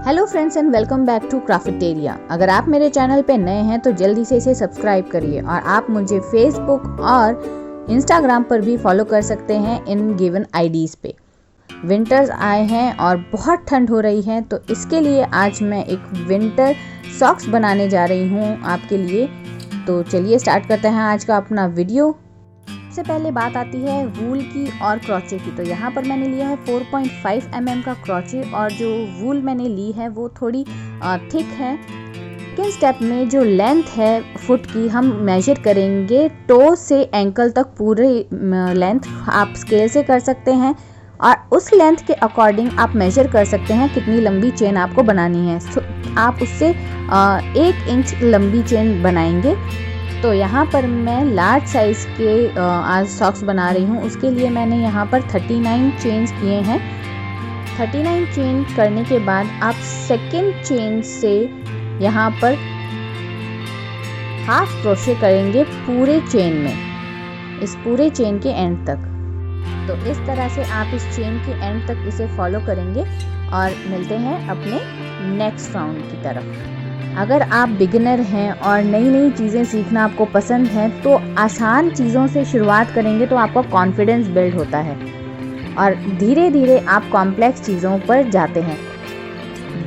Hello friends and welcome back to Crafteria. अगर आप मेरे चैनल पे नए हैं तो जल्दी से इसे सब्सक्राइब करिए और आप मुझे फेसबुक और इंस्टाग्राम पर भी फॉलो कर सकते हैं इन गिवन आईडीज़ पे। विंटर्स आए हैं और बहुत ठंड हो रही है, तो इसके लिए आज मैं एक विंटर सॉक्स बनाने जा रही हूँ आपके लिए। तो चलिए स्टार्ट करते हैं आज का अपना वीडियो। सबसे पहले बात आती है वूल की और क्रोचे की। तो यहाँ पर मैंने लिया है 4.5 mm का क्रोचे और जो वूल मैंने ली है वो थोड़ी थिक है। सेकेंड स्टेप में जो लेंथ है फुट की हम मेजर करेंगे टो से एंकल तक। पूरे लेंथ आप स्केल से कर सकते हैं और उस लेंथ के अकॉर्डिंग आप मेजर कर सकते हैं कितनी लंबी चेन आपको बनानी है। आप उससे 1 इंच लंबी चेन बनाएंगे। तो यहाँ पर मैं लार्ज साइज़ के आज सॉक्स बना रही हूँ। उसके लिए मैंने यहाँ पर 39 चेन्स किए हैं। 39 चेन करने के बाद आप सेकेंड चेन से यहाँ पर हाफ क्रोशे करेंगे पूरे चेन में, इस पूरे चेन के एंड तक। तो इस तरह से आप इस चेन के एंड तक इसे फॉलो करेंगे और मिलते हैं अपने नेक्स्ट राउंड की तरफ। अगर आप बिगिनर हैं और नई नई चीज़ें सीखना आपको पसंद है तो आसान चीज़ों से शुरुआत करेंगे तो आपका कॉन्फिडेंस बिल्ड होता है और धीरे धीरे आप कॉम्प्लेक्स चीज़ों पर जाते हैं।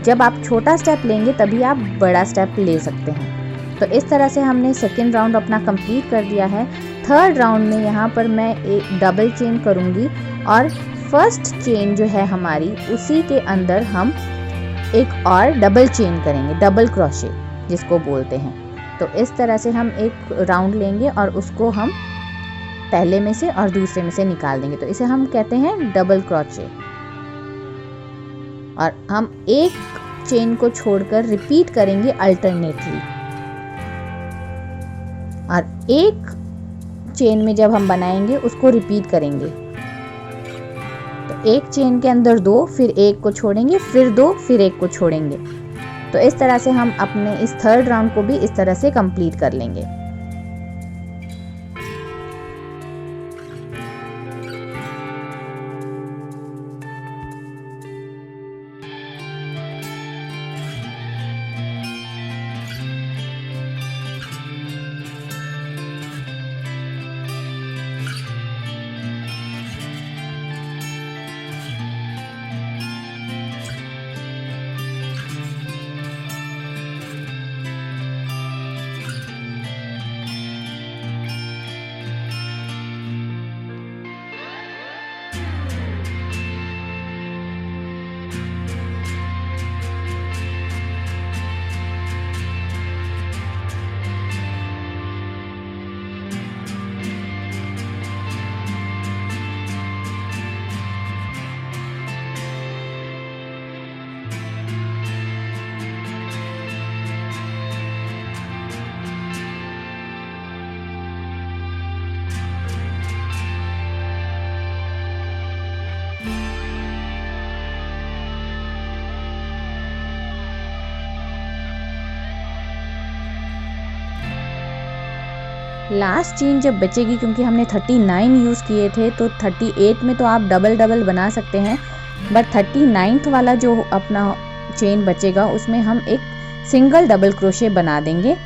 जब आप छोटा स्टेप लेंगे तभी आप बड़ा स्टेप ले सकते हैं। तो इस तरह से हमने सेकेंड राउंड अपना कंप्लीट कर दिया है। थर्ड राउंड में यहाँ पर मैं एक डबल चेन करूँगी और फर्स्ट चेन जो है हमारी उसी के अंदर हम एक और डबल चेन करेंगे, डबल क्रोशे जिसको बोलते हैं। तो इस तरह से हम एक राउंड लेंगे और उसको हम पहले में से और दूसरे में से निकाल देंगे। तो इसे हम कहते हैं डबल क्रोशे। और हम एक चेन को छोड़कर रिपीट करेंगे अल्टरनेटली। और एक चेन में जब हम बनाएंगे उसको रिपीट करेंगे। तो एक चेन के अंदर 2, फिर एक को छोड़ेंगे, फिर 2, फिर एक को छोड़ेंगे। तो इस तरह से हम अपने इस थर्ड राउंड को भी इस तरह से कंप्लीट कर लेंगे। लास्ट चेन जब बचेगी, क्योंकि हमने 39 यूज़ किए थे तो 38 में तो आप डबल डबल बना सकते हैं, बट 39th वाला जो अपना चेन बचेगा उसमें हम एक सिंगल डबल क्रोशे बना देंगे।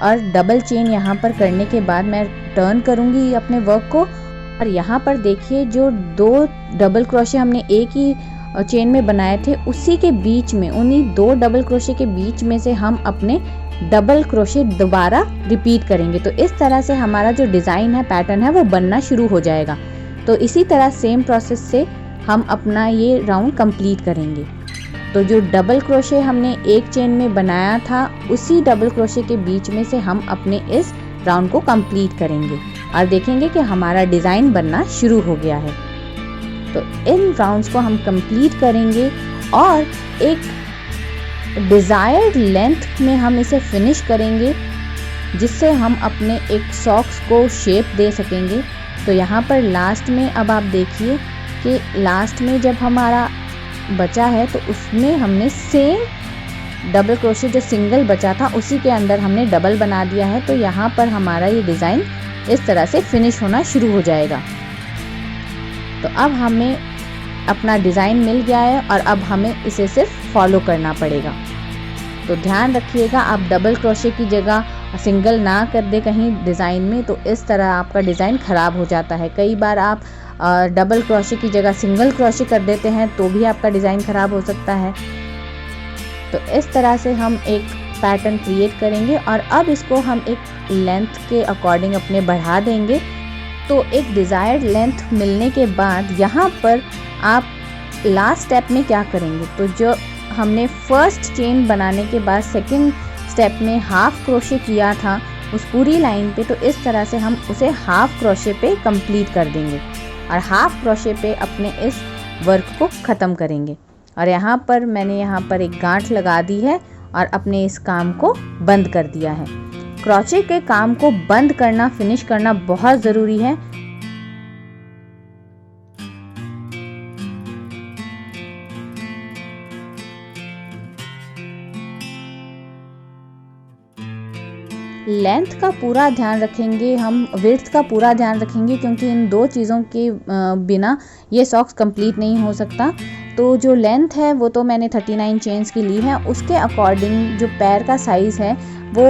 और डबल चेन यहाँ पर करने के बाद मैं टर्न करूँगी अपने वर्क को। और यहाँ पर देखिए जो 2 डबल क्रोशे हमने एक ही चेन में बनाए थे उसी के बीच में, उन्हीं 2 डबल क्रोशे के बीच में से हम अपने डबल क्रोशे दोबारा रिपीट करेंगे। तो इस तरह से हमारा जो डिज़ाइन है, पैटर्न है, वो बनना शुरू हो जाएगा। तो इसी तरह सेम प्रोसेस से हम अपना ये राउंड कंप्लीट करेंगे। तो जो डबल क्रोशे हमने एक चेन में बनाया था उसी डबल क्रोशे के बीच में से हम अपने इस राउंड को कंप्लीट करेंगे और देखेंगे कि हमारा डिज़ाइन बनना शुरू हो गया है। तो इन राउंड्स को हम कंप्लीट करेंगे और एक डिज़ायर्ड लेंथ में हम इसे फिनिश करेंगे जिससे हम अपने एक सॉक्स को शेप दे सकेंगे। तो यहाँ पर लास्ट में अब आप देखिए कि लास्ट में जब हमारा बचा है तो उसमें हमने सेम डबल क्रोशे जो सिंगल बचा था उसी के अंदर हमने डबल बना दिया है। तो यहाँ पर हमारा ये डिज़ाइन इस तरह से फिनिश होना शुरू हो जाएगा। तो अब हमें अपना डिज़ाइन मिल गया है और अब हमें इसे सिर्फ फॉलो करना पड़ेगा। तो ध्यान रखिएगा आप डबल क्रोशे की जगह सिंगल ना कर दे कहीं डिज़ाइन में, तो इस तरह आपका डिज़ाइन ख़राब हो जाता है। कई बार आप डबल क्रोशे की जगह सिंगल क्रोशे कर देते हैं तो भी आपका डिज़ाइन ख़राब हो सकता है। तो इस तरह से हम एक पैटर्न क्रिएट करेंगे और अब इसको हम एक लेंथ के अकॉर्डिंग अपने बढ़ा देंगे। तो एक डिज़ायर्ड लेंथ मिलने के बाद यहाँ पर आप लास्ट स्टेप में क्या करेंगे, तो जो हमने फर्स्ट चेन बनाने के बाद सेकंड स्टेप में हाफ क्रोशे किया था उस पूरी लाइन पे, तो इस तरह से हम उसे हाफ क्रोशे पे कंप्लीट कर देंगे और हाफ क्रोशे पे अपने इस वर्क को ख़त्म करेंगे। और यहाँ पर मैंने यहाँ पर एक गांठ लगा दी है और अपने इस काम को बंद कर दिया है। क्रोशे के काम को बंद करना, फिनिश करना बहुत ज़रूरी है। लेंथ का पूरा ध्यान रखेंगे हम, विड्थ का पूरा ध्यान रखेंगे, क्योंकि इन दो चीज़ों के बिना ये सॉक्स कंप्लीट नहीं हो सकता। तो जो लेंथ है वो तो मैंने 39 चेन्स की ली है, उसके अकॉर्डिंग जो पैर का साइज़ है वो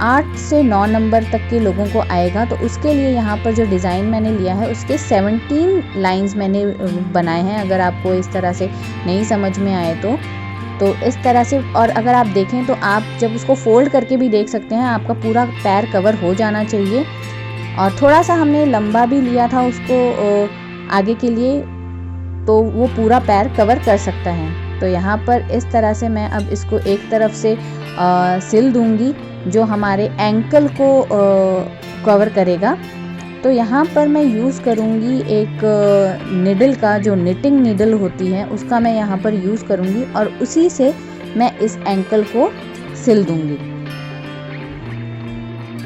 8 से 9 नंबर तक के लोगों को आएगा। तो उसके लिए यहाँ पर जो डिज़ाइन मैंने लिया है उसके 17 लाइंस मैंने बनाए हैं। अगर आपको इस तरह से नहीं समझ में आए तो इस तरह से, और अगर आप देखें तो आप जब उसको फोल्ड करके भी देख सकते हैं, आपका पूरा पैर कवर हो जाना चाहिए। और थोड़ा सा हमने लंबा भी लिया था उसको आगे के लिए, तो वो पूरा पैर कवर कर सकता है। तो यहाँ पर इस तरह से मैं अब इसको एक तरफ से सिल दूंगी जो हमारे एंकल को कवर करेगा। तो यहाँ पर मैं यूज़ करूँगी एक निडल का, जो निटिंग निडल होती है उसका मैं यहाँ पर यूज़ करूँगी और उसी से मैं इस एंकल को सिल दूँगी।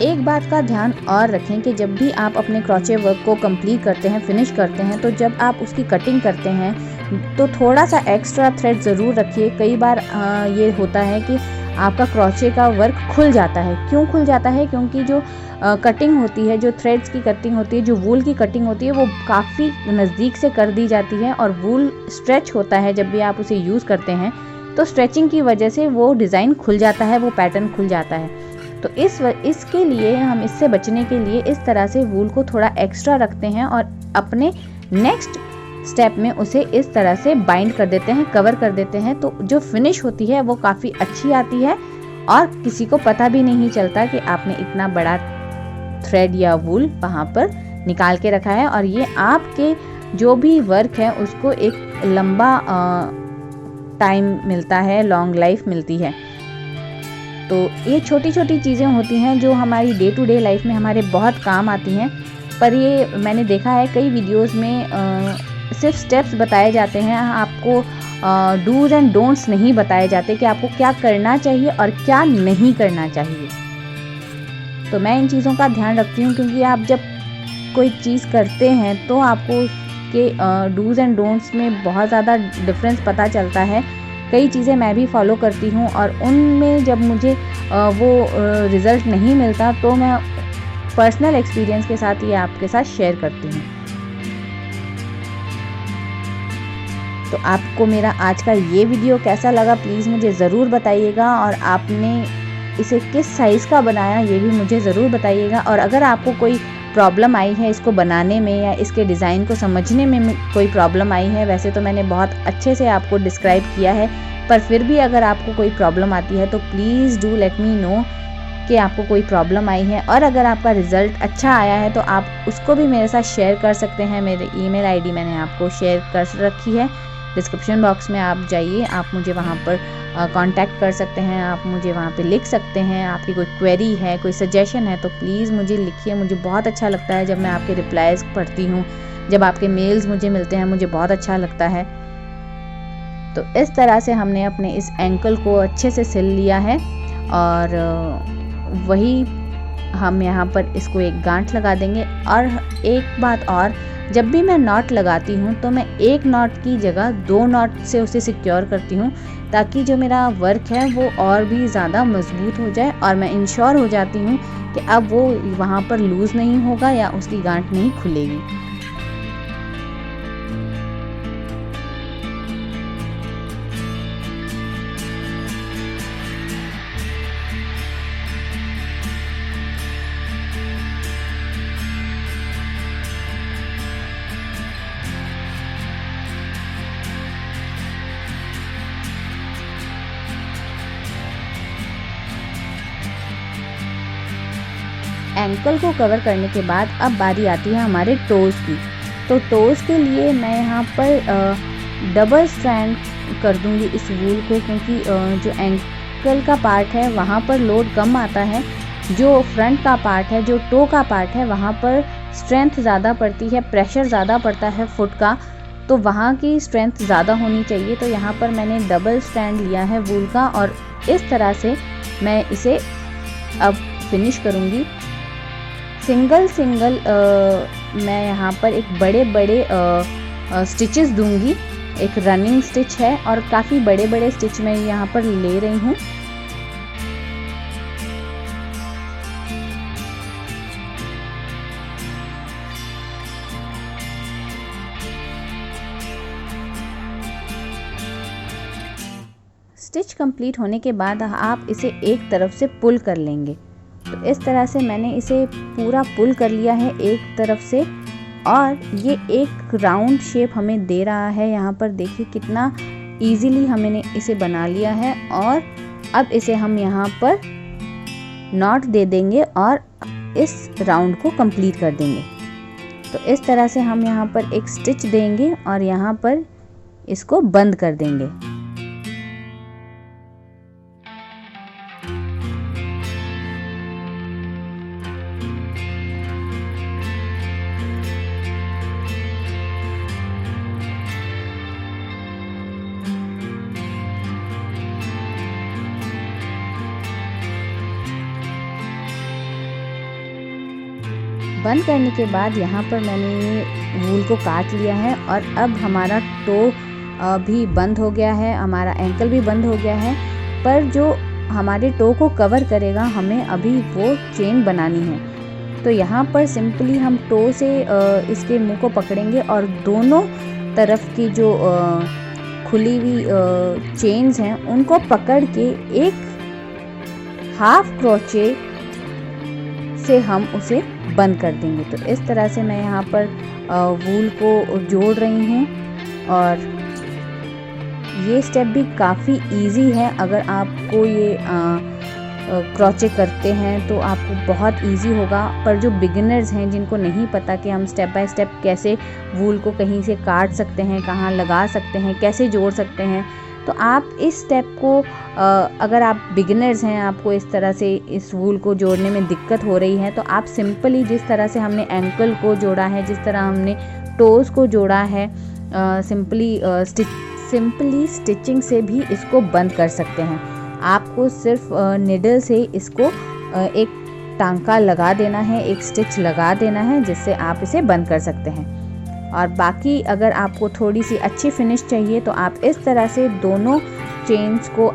एक बात का ध्यान और रखें कि जब भी आप अपने क्रोचे वर्क को कंप्लीट करते हैं, फिनिश करते हैं, तो जब आप उसकी कटिंग करते हैं तो थोड़ा सा एक्स्ट्रा थ्रेड ज़रूर रखिए। कई बार ये होता है कि आपका क्रोचे का वर्क खुल जाता है। क्यों खुल जाता है? क्योंकि जो कटिंग होती है, जो थ्रेड्स की कटिंग होती है, जो वूल की कटिंग होती है, वो काफ़ी नज़दीक से कर दी जाती है और वूल स्ट्रेच होता है। जब भी आप उसे यूज़ करते हैं तो स्ट्रेचिंग की वजह से वो डिज़ाइन खुल जाता है, वो पैटर्न खुल जाता है। तो इसके लिए हम इससे बचने के लिए इस तरह से वूल को थोड़ा एक्स्ट्रा रखते हैं और अपने नेक्स्ट स्टेप में उसे इस तरह से बाइंड कर देते हैं, कवर कर देते हैं। तो जो फिनिश होती है वो काफ़ी अच्छी आती है और किसी को पता भी नहीं चलता कि आपने इतना बड़ा थ्रेड या वूल वहाँ पर निकाल के रखा है। और ये आपके जो भी वर्क है उसको एक लंबा टाइम मिलता है, लॉन्ग लाइफ मिलती है। तो ये छोटी छोटी चीज़ें होती हैं जो हमारी डे टू डे लाइफ में हमारे बहुत काम आती हैं। पर ये मैंने देखा है कई वीडियोस में सिर्फ स्टेप्स बताए जाते हैं, आपको डूज एंड डोंट्स नहीं बताए जाते कि आपको क्या करना चाहिए और क्या नहीं करना चाहिए। तो मैं इन चीज़ों का ध्यान रखती हूँ, क्योंकि आप जब कोई चीज़ करते हैं तो आपको के डूज एंड डोंट्स में बहुत ज़्यादा डिफरेंस पता चलता है। कई चीज़ें मैं भी फॉलो करती हूँ और उनमें जब मुझे वो रिज़ल्ट नहीं मिलता तो मैं पर्सनल एक्सपीरियंस के साथ ये आपके साथ शेयर करती हूँ। तो आपको मेरा आज का ये वीडियो कैसा लगा प्लीज़ मुझे ज़रूर बताइएगा, और आपने इसे किस साइज़ का बनाया ये भी मुझे ज़रूर बताइएगा। और अगर आपको कोई प्रॉब्लम आई है इसको बनाने में या इसके डिज़ाइन को समझने में कोई प्रॉब्लम आई है, वैसे तो मैंने बहुत अच्छे से आपको डिस्क्राइब किया है, पर फिर भी अगर आपको कोई प्रॉब्लम आती है तो please do let me no कि आपको कोई प्रॉब्लम आई है। और अगर आपका रिज़ल्ट अच्छा आया है तो आप उसको भी मेरे साथ शेयर कर सकते हैं। मेरे ईमेल आईडी मैंने आपको शेयर कर रखी है, डिस्क्रिप्शन बॉक्स में आप जाइए, आप मुझे वहाँ पर कांटेक्ट कर सकते हैं, आप मुझे वहाँ पे लिख सकते हैं। आपकी कोई क्वेरी है, कोई सजेशन है तो प्लीज़ मुझे लिखिए। मुझे बहुत अच्छा लगता है जब मैं आपके रिप्लाईज़ पढ़ती हूँ, जब आपके मेल्स मुझे मिलते हैं, मुझे बहुत अच्छा लगता है। तो इस तरह से हमने अपने इस एंकल को अच्छे से सिल लिया है और वही हम यहाँ पर इसको एक गांठ लगा देंगे। और एक बात और, जब भी मैं नॉट लगाती हूँ तो मैं एक नॉट की जगह 2 नॉट से उसे सिक्योर करती हूँ, ताकि जो मेरा वर्क है वो और भी ज़्यादा मजबूत हो जाए और मैं इंश्योर हो जाती हूँ कि अब वो वहाँ पर लूज़ नहीं होगा या उसकी गांठ नहीं खुलेगी। एंकल को कवर करने के बाद अब बारी आती है हमारे टोज़ की। तो टोज़ के लिए मैं यहाँ पर डबल स्ट्रैंड कर दूँगी इस वूल को, क्योंकि जो एंकल का पार्ट है वहाँ पर लोड कम आता है, जो फ्रंट का पार्ट है, जो टो का पार्ट है, वहाँ पर स्ट्रेंथ ज़्यादा पड़ती है, प्रेशर ज़्यादा पड़ता है फुट का, तो वहाँ की स्ट्रेंथ ज़्यादा होनी चाहिए। तो यहाँ पर मैंने डबल स्ट्रैंड लिया है वूल का और इस तरह से मैं इसे अब फिनिश करूँगी। सिंगल मैं यहाँ पर एक बड़े बड़े स्टिचेस दूँगी। एक रनिंग स्टिच है और काफ़ी बड़े बड़े स्टिच मैं यहाँ पर ले रही हूँ। स्टिच कंप्लीट होने के बाद आप इसे एक तरफ से पुल कर लेंगे। तो इस तरह से मैंने इसे पूरा पुल कर लिया है एक तरफ से, और ये एक राउंड शेप हमें दे रहा है। यहाँ पर देखिए कितना इजीली हमने इसे बना लिया है। और अब इसे हम यहाँ पर नॉट दे देंगे और इस राउंड को कंप्लीट कर देंगे। तो इस तरह से हम यहाँ पर एक स्टिच देंगे और यहाँ पर इसको बंद कर देंगे। बंद करने के बाद यहाँ पर मैंने ये वूल को काट लिया है और अब हमारा टो भी बंद हो गया है, हमारा एंकल भी बंद हो गया है। पर जो हमारे टो को कवर करेगा हमें अभी वो चेन बनानी है। तो यहाँ पर सिंपली हम टो से इसके मुंह को पकड़ेंगे और दोनों तरफ की जो खुली हुई चेन्स हैं उनको पकड़ के एक हाफ क्रोचे से हम उसे बंद कर देंगे। तो इस तरह से मैं यहाँ पर वूल को जोड़ रही हूँ और ये स्टेप भी काफ़ी इजी है। अगर आपको ये क्रोचे करते हैं तो आपको बहुत इजी होगा। पर जो बिगिनर्स हैं जिनको नहीं पता कि हम स्टेप बाय स्टेप कैसे वूल को कहीं से काट सकते हैं, कहाँ लगा सकते हैं, कैसे जोड़ सकते हैं, तो आप इस स्टेप को अगर आप बिगिनर्स हैं, आपको इस तरह से इस वूल को जोड़ने में दिक्कत हो रही है, तो आप सिंपली जिस तरह से हमने एंकल को जोड़ा है, जिस तरह हमने टोज़ को जोड़ा है, सिंपली स्टिचिंग से भी इसको बंद कर सकते हैं। आपको सिर्फ निडल से इसको एक टांका लगा देना है, एक स्टिच लगा देना है, जिससे आप इसे बंद कर सकते हैं। और बाकी अगर आपको थोड़ी सी अच्छी फिनिश चाहिए तो आप इस तरह से दोनों चेन्स को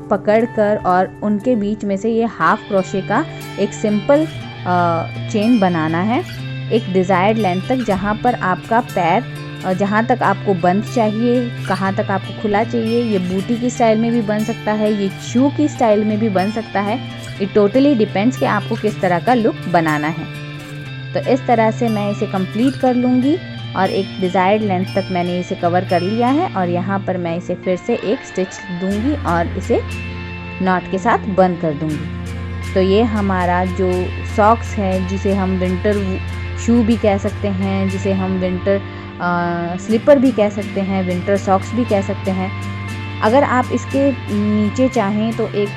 पकड़कर और उनके बीच में से ये हाफ क्रोशे का एक सिंपल चेन बनाना है, एक डिज़ायर्ड लेंथ तक, जहाँ पर आपका पैर जहाँ तक आपको बंद चाहिए, कहाँ तक आपको खुला चाहिए। ये बूटी की स्टाइल में भी बन सकता है, ये शू की स्टाइल में भी बन सकता है। इट टोटली डिपेंड्स कि आपको किस तरह का लुक बनाना है। तो इस तरह से मैं इसे कंप्लीट कर लूँगी और एक डिज़ायर्ड लेंथ तक मैंने इसे कवर कर लिया है। और यहाँ पर मैं इसे फिर से एक स्टिच दूँगी और इसे नॉट के साथ बंद कर दूँगी। तो ये हमारा जो सॉक्स है, जिसे हम विंटर शू भी कह सकते हैं, जिसे हम विंटर स्लीपर भी कह सकते हैं, विंटर सॉक्स भी कह सकते हैं। अगर आप इसके नीचे चाहें तो एक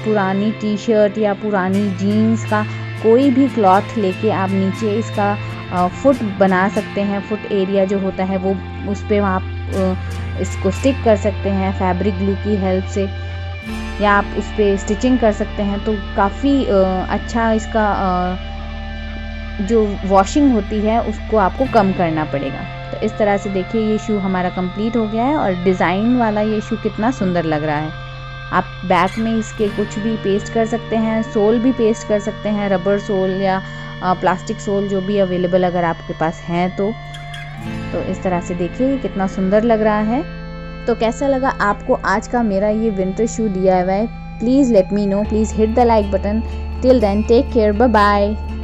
पुरानी टी शर्ट या पुरानी जीन्स का कोई भी क्लॉथ लेके आप नीचे इसका फुट बना सकते हैं। फुट एरिया जो होता है वो उस पर आप इसको स्टिक कर सकते हैं फैब्रिक ग्लू की हेल्प से, या आप उस पर स्टिचिंग कर सकते हैं। तो काफ़ी अच्छा इसका जो वॉशिंग होती है उसको आपको कम करना पड़ेगा। तो इस तरह से देखिए ये शू हमारा कंप्लीट हो गया है और डिज़ाइन वाला ये शू कितना सुंदर लग रहा है। आप बैक में इसके कुछ भी पेस्ट कर सकते हैं, सोल भी पेस्ट कर सकते हैं, रबर सोल या प्लास्टिक सोल जो भी अवेलेबल अगर आपके पास हैं तो इस तरह से देखिए कितना सुंदर लग रहा है। तो कैसा लगा आपको आज का मेरा ये winter shoe DIY? Please let me know, please hit the like button. Till then take care, bye bye.